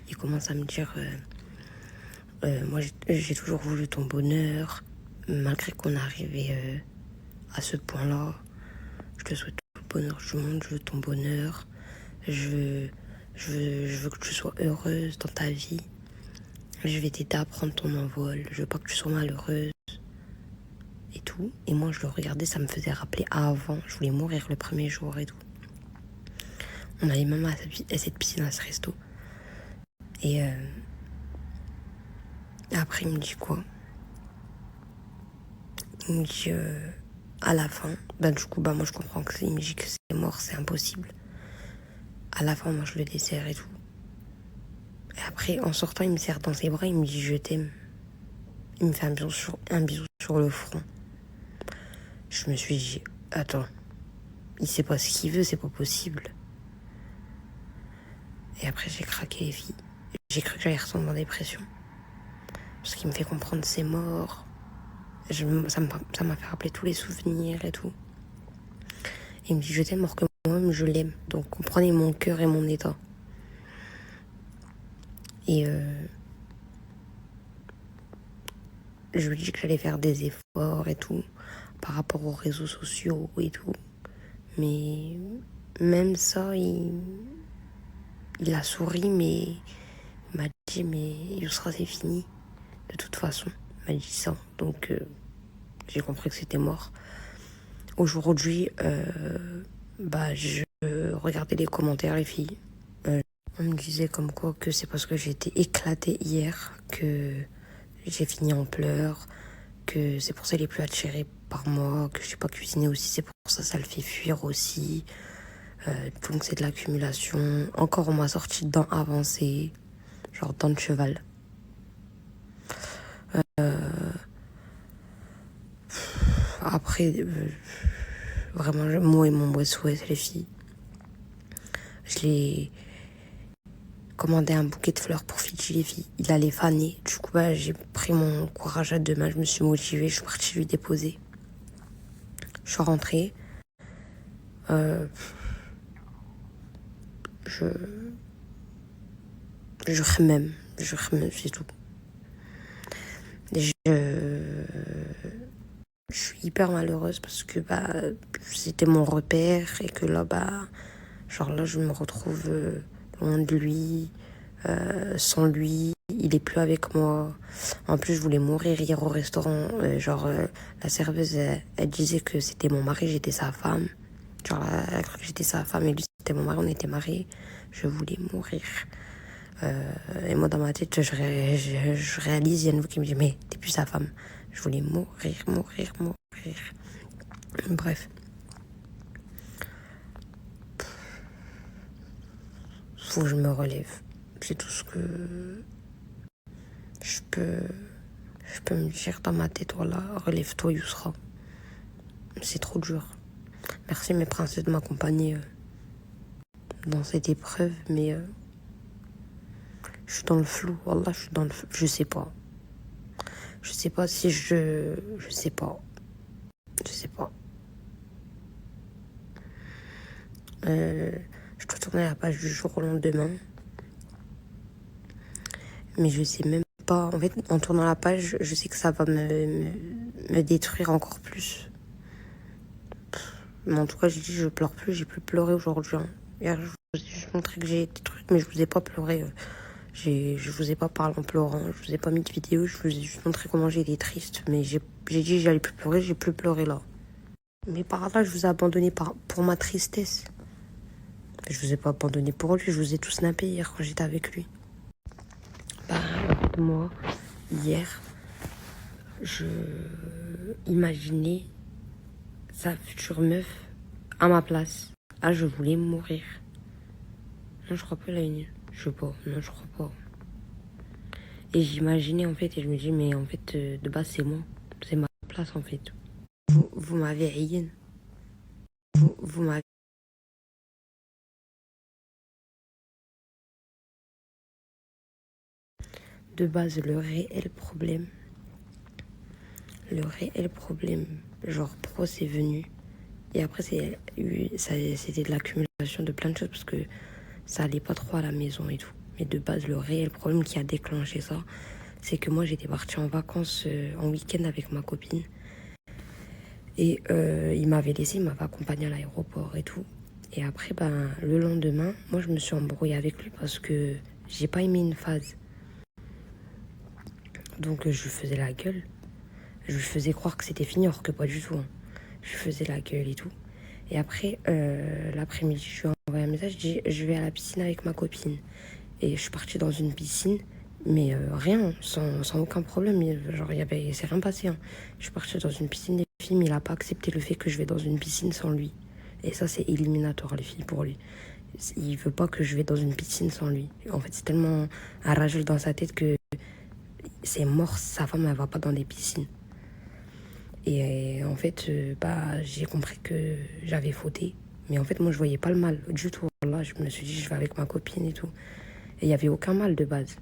il commence à me dire moi j'ai toujours voulu ton bonheur, malgré qu'on est arrivé à ce point-là. Je te souhaite tout le bonheur du monde, je veux ton bonheur, je veux que tu sois heureuse dans ta vie. Je vais t'aider à prendre ton envol, je veux pas que tu sois malheureuse et tout. Et moi je le regardais, ça me faisait rappeler avant, je voulais mourir le premier jour et tout. On allait même à cette piscine, à ce resto. Et après il me dit quoi? Il me dit à la fin, du coup moi je comprends que il me dit que c'est mort, c'est impossible. À la fin on mange le dessert et tout. Et après en sortant il me serre dans ses bras, il me dit je t'aime. Il me fait un bisou sur le front. Je me suis dit attends, il sait pas ce qu'il veut, c'est pas possible. Et après j'ai craqué les filles. J'ai cru que j'allais retomber en dépression. Parce qu'il me fait comprendre c'est mort. Ça m'a fait rappeler tous les souvenirs et tout. Et il me dit je t'aime alors que moi-même je l'aime. Donc comprenez mon cœur et mon état. Et je lui dis que j'allais faire des efforts et tout. Par rapport aux réseaux sociaux et tout. Mais même ça, il a souri, mais il m'a dit mais Yousra c'est fini. De toute façon, il m'a dit ça. Donc j'ai compris que c'était mort. Aujourd'hui, je regardais les commentaires, les filles. On me disait comme quoi que c'est parce que j'ai été éclatée hier que j'ai fini en pleurs, que c'est pour ça qu'il est plus attiré par moi, que je sais pas cuisiner aussi, c'est pour ça le fait fuir aussi. Donc c'est de l'accumulation. Encore on m'a sorti dents avancées, genre dents de cheval. Après, vraiment, moi et mon mauvais souhait, les filles. Je l'ai commandé un bouquet de fleurs pour Fidji, les filles. Il allait faner. Du coup, j'ai pris mon courage à deux mains, je me suis motivée, je suis partie lui déposer. Je suis rentrée. Je remème, c'est tout. Je suis hyper malheureuse parce que c'était mon repère et que là, je me retrouve loin de lui, sans lui, il est plus avec moi. En plus, je voulais mourir hier au restaurant. La serveuse, elle disait que c'était mon mari, j'étais sa femme. Elle a cru que j'étais sa femme et lui, c'était mon mari, on était mariés. Je voulais mourir. Et moi, dans ma tête, je réalise, il y a une voix qui me dit, mais t'es plus sa femme. Je voulais mourir. Bref. Faut que je me relève. C'est tout ce que je peux me dire dans ma tête. Voilà, relève-toi, Yousra. C'est trop dur. Merci mes princesses de m'accompagner dans cette épreuve, mais je suis dans le flou. Wallah, je suis dans le flou. Je sais pas. Je sais pas si je sais pas. Je sais pas. Je dois tourner la page du jour au lendemain. Mais je sais même pas. En fait, en tournant la page, je sais que ça va me détruire encore plus. Mais en tout cas, j'ai dit je pleure plus. J'ai plus pleuré aujourd'hui. Hier, je vous ai juste montré que j'ai des trucs, mais je vous ai pas pleuré. Je vous ai pas parlé en pleurant. Je vous ai pas mis de vidéo. Je vous ai juste montré comment j'ai été triste. Mais j'ai dit j'allais plus pleurer. J'ai plus pleuré là. Mais par là, je vous ai abandonné pour ma tristesse. Je vous ai pas abandonné pour lui. Je vous ai tout snappé hier quand j'étais avec lui. Moi, hier, je imaginais sa future meuf à ma place. Ah, je voulais mourir. Non, je crois pas, là, je sais pas. Non, je crois pas. Et j'imaginais, en fait, et je me dis, mais en fait, de base, c'est moi. C'est ma place, en fait. Vous m'avez haïe. Vous m'avez... De base, le réel problème, genre, pro, c'est venu. Et après, c'était de l'accumulation de plein de choses parce que ça allait pas trop à la maison et tout. Mais de base, le réel problème qui a déclenché ça, c'est que moi, j'étais partie en vacances en week-end avec ma copine. Et il m'avait laissé, il m'avait accompagné à l'aéroport et tout. Et après, ben, le lendemain, moi, je me suis embrouillée avec lui parce que j'ai pas aimé une phase. Donc, je lui faisais la gueule. Je lui faisais croire que c'était fini, alors que pas du tout. Hein. Je lui faisais la gueule et tout. Et après, l'après-midi, je lui ai envoyé un message, je dis, je vais à la piscine avec ma copine. Et je suis partie dans une piscine, mais rien, sans aucun problème. Genre, c'est rien passé. Hein. Je suis partie dans une piscine des filles, mais il n'a pas accepté le fait que je vais dans une piscine sans lui. Et ça, c'est éliminatoire, les filles, pour lui. Il veut pas que je vais dans une piscine sans lui. En fait, c'est tellement un rageux dans sa tête que c'est mort, sa femme, elle va pas dans des piscines. Et en fait, j'ai compris que j'avais fauté. Mais en fait, moi, je voyais pas le mal du tout. Là, je me suis dit, je vais avec ma copine et tout. Et il y avait aucun mal de base.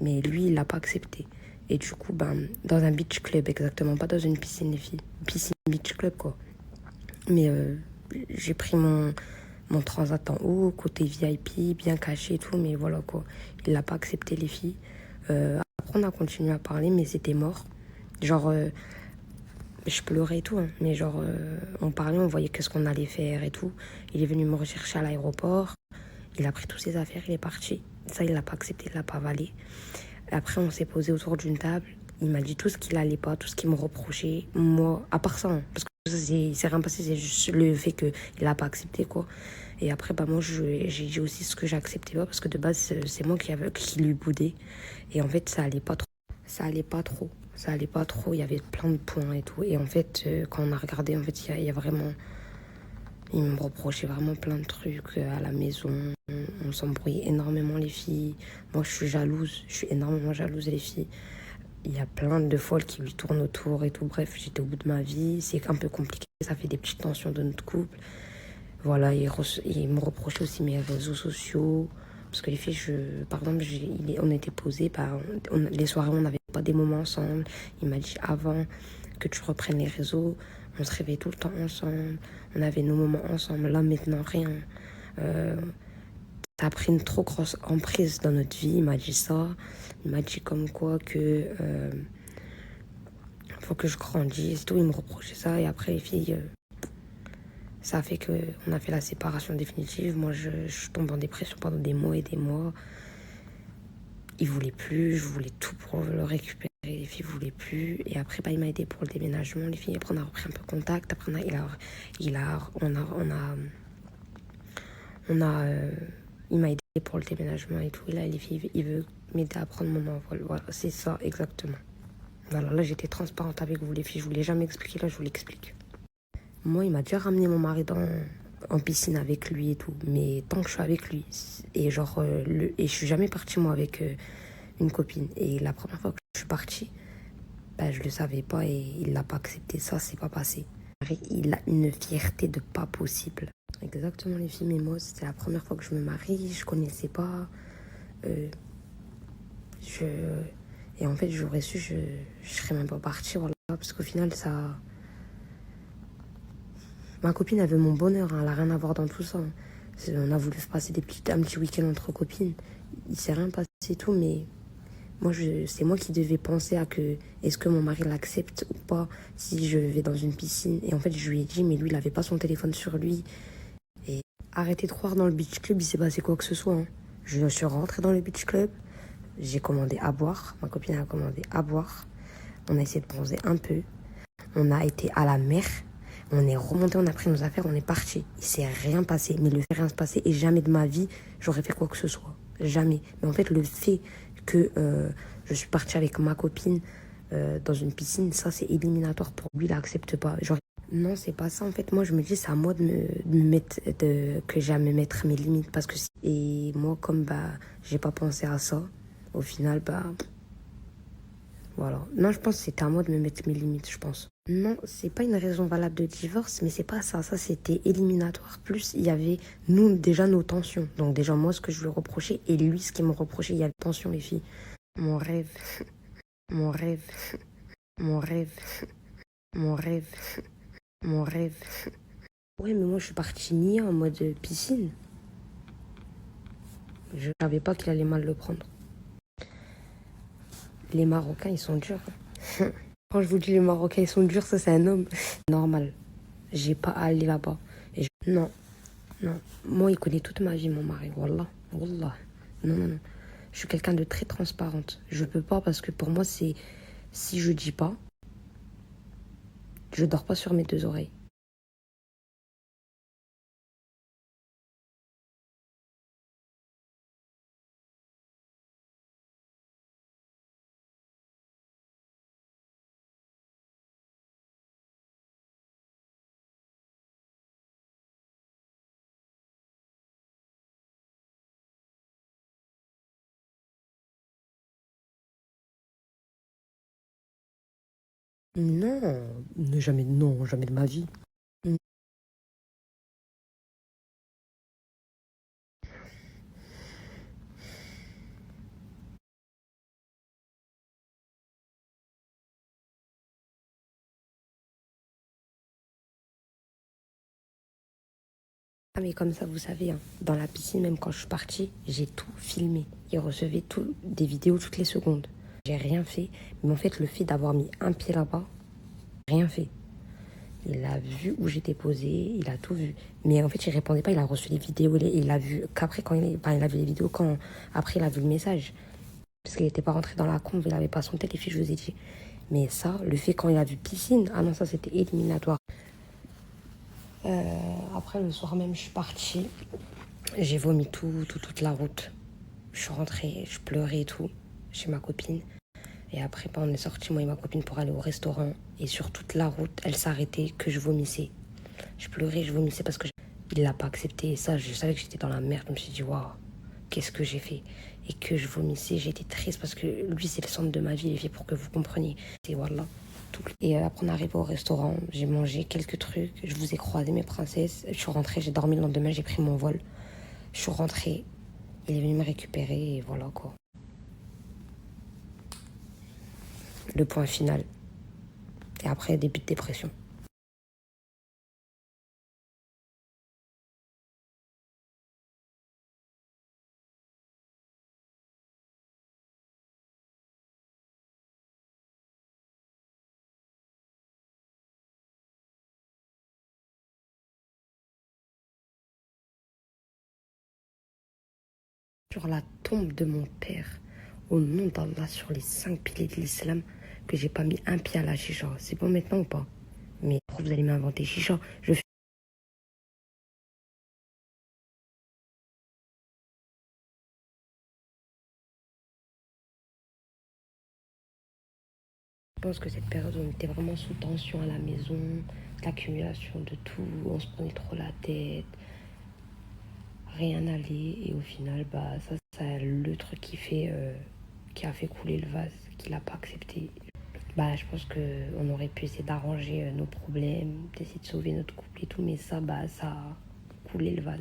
Mais lui, il l'a pas accepté. Et du coup, dans un beach club, exactement, pas dans une piscine, les filles. Piscine, beach club, quoi. Mais j'ai pris mon transat en haut, côté VIP, bien caché et tout. Mais voilà, quoi. Il l'a pas accepté, les filles. Après, on a continué à parler, mais c'était mort. Genre, je pleurais et tout, hein. Mais genre, on parlait, on voyait qu'est-ce qu'on allait faire et tout. Il est venu me rechercher à l'aéroport. Il a pris toutes ses affaires, il est parti. Ça, il l'a pas accepté, il l'a pas avalé. Après, on s'est posé autour d'une table. Il m'a dit tout ce qu'il allait pas, tout ce qu'il me reprochait. Moi, à part ça, hein, parce que ça, c'est rien passé, c'est juste le fait qu'il l'a pas accepté, quoi. Et après, moi, j'ai dit aussi ce que j'acceptais pas, parce que de base, c'est moi qui lui boudais. Et en fait, ça allait pas trop. Ça allait pas trop. Ça allait pas trop, il y avait plein de points et tout. Et en fait, quand on a regardé, en fait, il y a vraiment... Il me reprochait vraiment plein de trucs à la maison. On s'embrouillait énormément, les filles. Moi, je suis jalouse. Je suis énormément jalouse, les filles. Il y a plein de folles qui lui tournent autour et tout. Bref, j'étais au bout de ma vie. C'est un peu compliqué. Ça fait des petites tensions de notre couple. Voilà, il me reprochait aussi mes réseaux sociaux. Parce que les filles, par exemple, on était posés. Les soirées, on n'avait pas des moments ensemble. Il m'a dit avant que tu reprennes les réseaux. On se réveillait tout le temps ensemble. On avait nos moments ensemble. Là, maintenant, rien. Ça a pris une trop grosse emprise dans notre vie. Il m'a dit ça. Il m'a dit comme quoi que... faut que je grandisse. Tout, il me reprochait ça. Et après, les filles... ça a fait qu'on a fait la séparation définitive. Moi, je tombe en dépression pendant des mois et des mois. Il voulait plus. Je voulais tout pour le récupérer. Les filles voulaient plus. Et après, il m'a aidé pour le déménagement. Les filles, après, on a repris un peu contact. Après, il m'a aidé pour le déménagement et tout. Et là, les filles, il veut m'aider à prendre mon envol. Voilà, c'est ça, exactement. Voilà, là, j'étais transparente avec vous, les filles. Je vous l'ai jamais expliqué. Là, je vous l'explique. Moi, il m'a déjà ramené mon mari en piscine avec lui et tout. Mais tant que je suis avec lui. Et genre, et je suis jamais partie, moi, avec une copine. Et la première fois que je suis partie, je le savais pas et il l'a pas accepté. Ça, c'est pas passé. Il a une fierté de pas possible. Exactement, les filles, mais moi, c'était la première fois que je me marie. Je connaissais pas. Et en fait, j'aurais su, je serais même pas partie, voilà. Parce qu'au final, ça... Ma copine, elle veut mon bonheur, hein, elle a rien à voir dans tout ça. Hein. On a voulu passer un petit week-end entre copines. Il s'est rien passé et tout, mais... Moi, c'est moi qui devais penser à que est-ce que mon mari l'accepte ou pas si je vais dans une piscine. Et en fait, je lui ai dit, mais lui, il avait pas son téléphone sur lui. Et arrêtez de croire dans le beach club, il s'est passé quoi que ce soit. Hein. Je suis rentrée dans le beach club, j'ai commandé à boire. Ma copine a commandé à boire. On a essayé de bronzer un peu. On a été à la mer. On est remonté, on a pris nos affaires, on est parti. Il s'est rien passé. Mais le fait rien se passer et jamais de ma vie, j'aurais fait quoi que ce soit. Jamais. Mais en fait, le fait que je suis partie avec ma copine dans une piscine, ça c'est éliminatoire pour lui, il n'accepte pas. Genre, non, c'est pas ça en fait. Moi je me dis, c'est à moi de me mettre, que j'ai à me mettre mes limites. Parce que et moi, comme j'ai pas pensé à ça, au final, voilà. Non, je pense que c'était à moi de me mettre mes limites, je pense. Non, c'est pas une raison valable de divorce, mais c'est pas ça. Ça, c'était éliminatoire. Plus, il y avait, nous, déjà nos tensions. Donc, déjà, moi, ce que je lui reprochais, et lui, ce qu'il me reprochait, il y a la tension, les filles. Mon rêve, mon rêve, mon rêve, mon rêve, mon rêve. Ouais, mais moi, je suis partie nier en mode piscine. Je savais pas qu'il allait mal le prendre. Les Marocains, ils sont durs. Quand je vous dis les Marocains, ils sont durs, ça c'est un homme. Normal. J'ai pas à aller là-bas. Non, non. Moi, il connaît toute ma vie, mon mari. Wallah. Wallah. Non, non, non. Je suis quelqu'un de très transparente. Je peux pas parce que pour moi, c'est... Si je dis pas, je dors pas sur mes deux oreilles. Non, ne jamais, non, jamais de ma vie. Ah mais comme ça, vous savez, hein, dans la piscine, même quand je suis partie, j'ai tout filmé. Il recevait tout, des vidéos toutes les secondes. J'ai rien fait, mais en fait, le fait d'avoir mis un pied là-bas, rien fait. Il a vu où j'étais posée, il a tout vu. Mais en fait, il répondait pas, il a reçu les vidéos, il a vu qu'après, quand enfin, il a vu les vidéos quand, après, il a vu le message. Parce qu'il n'était pas rentré dans la conve, il avait pas son téléphone, je vous ai dit. Mais ça, le fait quand il a vu piscine, ah non, ça c'était éliminatoire. Après, le soir même, je suis partie. J'ai vomi toute la route. Je suis rentrée, je pleurais et tout, chez ma copine. Et après, bah, on est sorti, moi et ma copine, pour aller au restaurant. Et sur toute la route, elle s'arrêtait, que je vomissais. Je pleurais, je vomissais parce que il l'a pas accepté. Et ça, je savais que j'étais dans la merde. Je me suis dit, waouh, qu'est-ce que j'ai fait? Et que je vomissais, j'étais triste parce que lui, c'est le centre de ma vie. Il est fait pour que vous compreniez. Et voilà. Tout. Et après, on est arrivé au restaurant. J'ai mangé quelques trucs. Je vous ai croisé, mes princesses. Je suis rentrée, j'ai dormi le lendemain, j'ai pris mon vol. Je suis rentrée. Il est venu me récupérer et voilà quoi. Le point final. Et après, début de dépression. Sur la tombe de mon père, au nom d'Allah, sur les 5 piliers de l'islam, que j'ai pas mis un pied à la chicha. C'est bon maintenant ou pas? Mais pourquoi vous allez m'inventer chicha? Je pense que cette période, on était vraiment sous tension à la maison, l'accumulation de tout, on se prenait trop la tête, rien n'allait. Et au final, bah, ça c'est le truc qui a fait couler le vase, qu'il n'a pas accepté. Bah, je pense qu'on aurait pu essayer d'arranger nos problèmes, d'essayer de sauver notre couple et tout, mais ça, bah, ça a coulé le vase.